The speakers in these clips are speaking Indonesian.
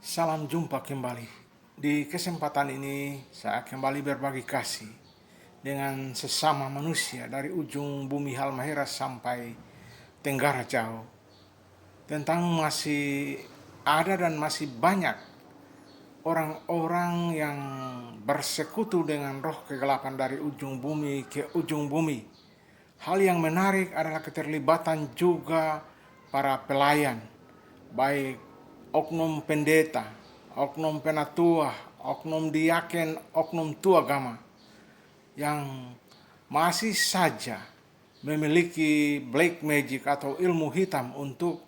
Salam jumpa kembali. Di kesempatan ini saya kembali berbagi kasih dengan sesama manusia dari ujung bumi Halmahera sampai Tenggara Jauh. Tentang masih ada dan masih banyak orang-orang yang bersekutu dengan roh kegelapan dari ujung bumi ke ujung bumi. Hal yang menarik adalah keterlibatan juga para pelayan, baik oknum pendeta, oknum penatua, oknum diaken, oknum tua agama yang masih saja memiliki black magic atau ilmu hitam untuk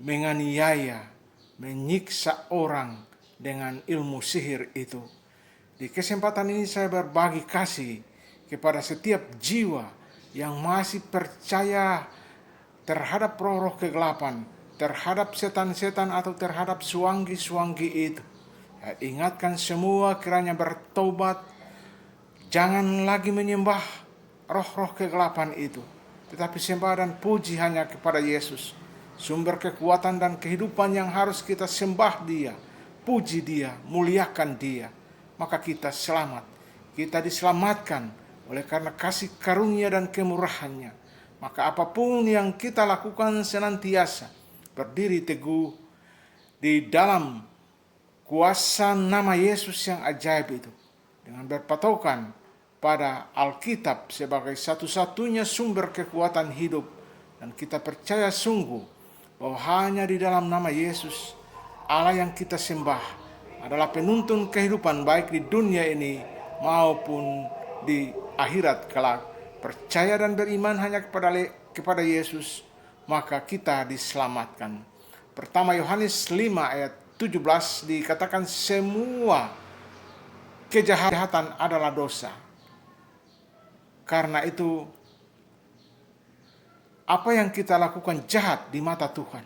menganiaya, menyiksa orang dengan ilmu sihir itu. Di kesempatan ini saya berbagi kasih kepada setiap jiwa yang masih percaya terhadap roh-roh kegelapan, terhadap setan-setan atau terhadap suanggi-suanggi itu. Ya, ingatkan semua kiranya bertobat, jangan lagi menyembah roh-roh kegelapan itu, tetapi sembah dan puji hanya kepada Yesus, sumber kekuatan dan kehidupan yang harus kita sembah Dia, puji Dia, muliakan Dia. Maka kita selamat, kita diselamatkan oleh karena kasih karunia dan kemurahannya. Maka apapun yang kita lakukan senantiasa berdiri teguh di dalam kuasa nama Yesus yang ajaib itu, dengan berpatokan pada Alkitab sebagai satu-satunya sumber kekuatan hidup, dan kita percaya sungguh bahwa hanya di dalam nama Yesus Allah yang kita sembah adalah penuntun kehidupan baik di dunia ini maupun di akhirat kelak. Percaya dan beriman hanya kepada Yesus, maka kita diselamatkan. Pertama Yohanes 5 ayat 17 dikatakan semua kejahatan adalah dosa. Karena itu apa yang kita lakukan jahat di mata Tuhan,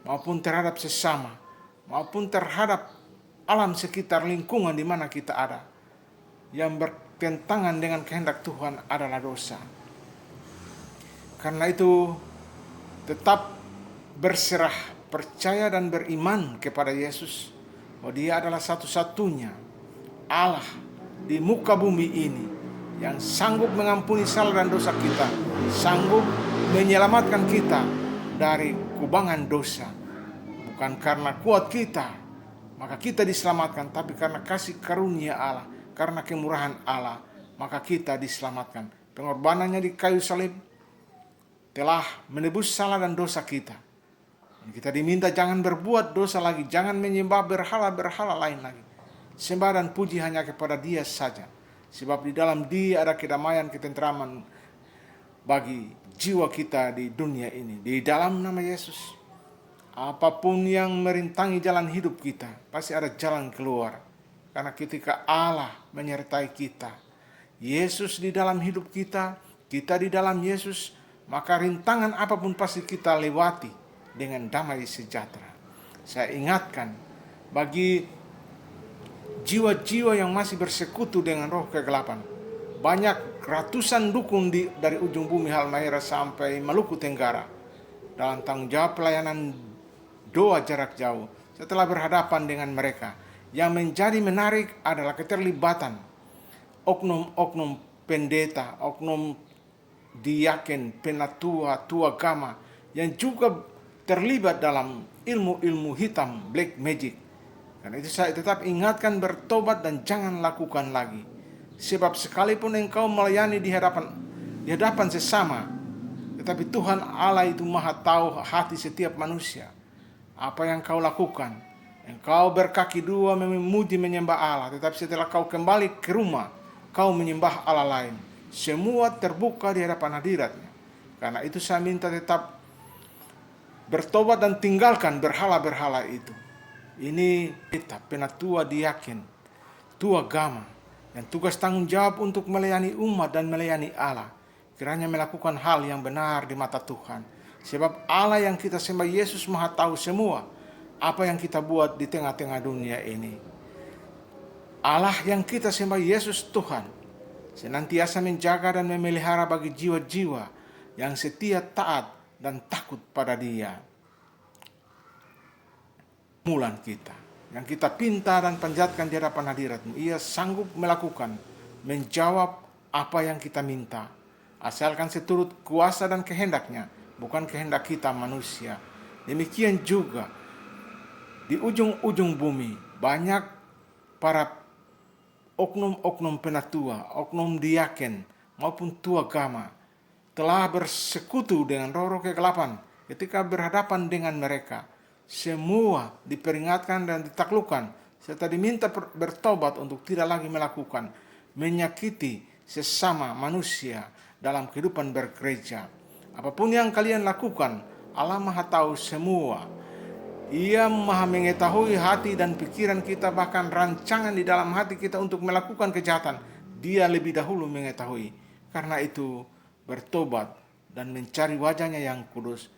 maupun terhadap sesama, maupun terhadap alam sekitar lingkungan di mana kita ada, yang bertentangan dengan kehendak Tuhan adalah dosa. Karena itu tetap berserah, percaya dan beriman kepada Yesus, bahwa Dia adalah satu-satunya Allah di muka bumi ini yang sanggup mengampuni salah dan dosa kita, sanggup menyelamatkan kita dari kubangan dosa. Bukan karena kuat kita maka kita diselamatkan, tapi karena kasih karunia Allah, karena kemurahan Allah, maka kita diselamatkan. Pengorbanannya di kayu salib telah menebus salah dan dosa kita. Kita diminta jangan berbuat dosa lagi, jangan menyembah berhala-berhala lain lagi. Sembah dan puji hanya kepada Dia saja, sebab di dalam Dia ada kedamaian, ketentraman bagi jiwa kita di dunia ini. Di dalam nama Yesus, apapun yang merintangi jalan hidup kita, pasti ada jalan keluar. Karena ketika Allah menyertai kita, Yesus di dalam hidup kita, kita di dalam Yesus, maka rintangan apapun pasti kita lewati dengan damai sejahtera. Saya ingatkan bagi jiwa-jiwa yang masih bersekutu dengan roh kegelapan, banyak ratusan dukun dari ujung bumi Halmahera sampai Maluku Tenggara dalam tanggung jawab pelayanan doa jarak jauh. Setelah berhadapan dengan mereka, yang menjadi menarik adalah keterlibatan oknum-oknum pendeta, oknum diaken, penatua, tua agama yang juga terlibat dalam ilmu-ilmu hitam, black magic. Karena itu saya tetap ingatkan bertobat dan jangan lakukan lagi. Sebab sekalipun engkau melayani di hadapan sesama, tetapi Tuhan Allah itu maha tahu hati setiap manusia. Apa yang kau lakukan, engkau berkaki dua memuji menyembah Allah, tetapi setelah kau kembali ke rumah, kau menyembah Allah lain. Semua terbuka di hadapan hadiratnya. Karena itu saya minta tetap bertobat dan tinggalkan berhala-berhala itu. Ini kita penatua diaken, tua agama, yang tugas tanggung jawab untuk melayani umat dan melayani Allah, kiranya melakukan hal yang benar di mata Tuhan. Sebab Allah yang kita sembah, Yesus maha tahu semua apa yang kita buat di tengah-tengah dunia ini. Allah yang kita sembah, Yesus Tuhan, senantiasa menjaga dan memelihara bagi jiwa-jiwa yang setia, taat dan takut pada Dia. mulan kita, yang kita pinta dan panjatkan di hadapan hadirat-Mu. Ia sanggup melakukan, menjawab apa yang kita minta, asalkan seturut kuasa dan kehendak-Nya, bukan kehendak kita manusia. Demikian juga di ujung-ujung bumi banyak para oknum-oknum penatua, oknum diaken maupun tua agama telah bersekutu dengan roh-roh kegelapan. Ketika berhadapan dengan mereka, semua diperingatkan dan ditaklukkan serta diminta bertobat untuk tidak lagi melakukan menyakiti sesama manusia dalam kehidupan bergereja. Apapun yang kalian lakukan, Allah Maha tahu semua. Ia Maha mengetahui hati dan pikiran kita, bahkan rancangan di dalam hati kita untuk melakukan kejahatan. Dia lebih dahulu mengetahui. Karena itu, bertobat dan mencari wajah-Nya yang kudus.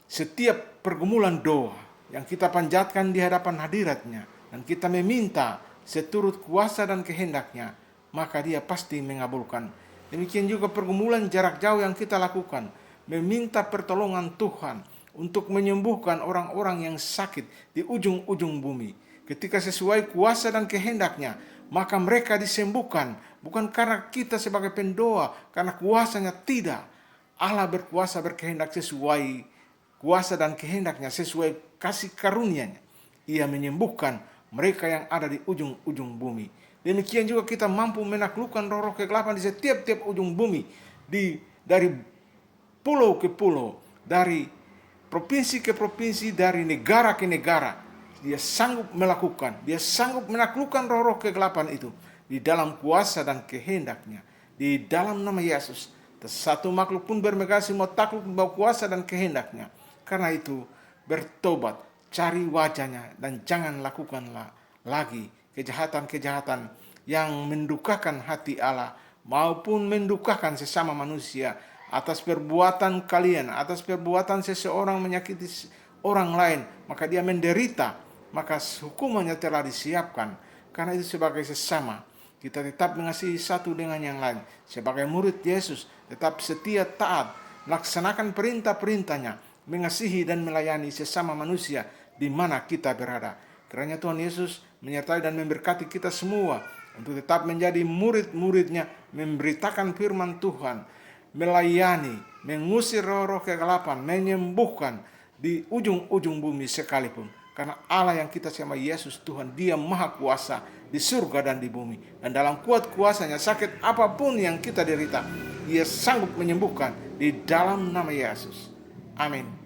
Setiap pergumulan doa yang kita panjatkan di hadapan hadirat-Nya dan kita meminta seturut kuasa dan kehendak-Nya, maka Dia pasti mengabulkan. Demikian juga pergumulan jarak jauh yang kita lakukan, meminta pertolongan Tuhan untuk menyembuhkan orang-orang yang sakit di ujung-ujung bumi. Ketika sesuai kuasa dan kehendak-Nya, maka mereka disembuhkan, bukan karena kita sebagai pendoa, karena kuasanya tidak. Allah berkuasa berkehendak sesuai kuasa dan kehendak-Nya, sesuai kasih karunia-Nya. Ia menyembuhkan mereka yang ada di ujung-ujung bumi. Demikian juga kita mampu menaklukkan roh-roh kegelapan di setiap-tiap ujung bumi, dari pulau ke pulau, dari provinsi ke provinsi, dari negara ke negara. Dia sanggup melakukan, dia sanggup menaklukkan roh-roh kegelapan itu di dalam kuasa dan kehendak-Nya. Di dalam nama Yesus, satu makhluk pun bermegasi mau takluk bahwa kuasa dan kehendak-Nya. Karena itu, bertobat, cari wajah-Nya, dan jangan lakukanlah lagi kejahatan-kejahatan yang mendukakan hati Allah maupun mendukakan sesama manusia atas perbuatan kalian, atas perbuatan seseorang menyakiti orang lain, maka dia menderita, maka hukumannya telah disiapkan. Karena itu sebagai sesama, kita tetap mengasihi satu dengan yang lain. Sebagai murid Yesus, tetap setia taat, melaksanakan perintah-perintah-Nya, mengasihi dan melayani sesama manusia di mana kita berada. Kiranya Tuhan Yesus menyertai dan memberkati kita semua untuk tetap menjadi murid-murid-Nya, memberitakan firman Tuhan, melayani, mengusir roh-roh kegelapan, menyembuhkan di ujung-ujung bumi sekalipun. Karena Allah yang kita sembah, Yesus Tuhan, Dia Maha Kuasa di surga dan di bumi. Dan dalam kuat kuasa-Nya, sakit apapun yang kita derita, Dia sanggup menyembuhkan di dalam nama Yesus. Amin.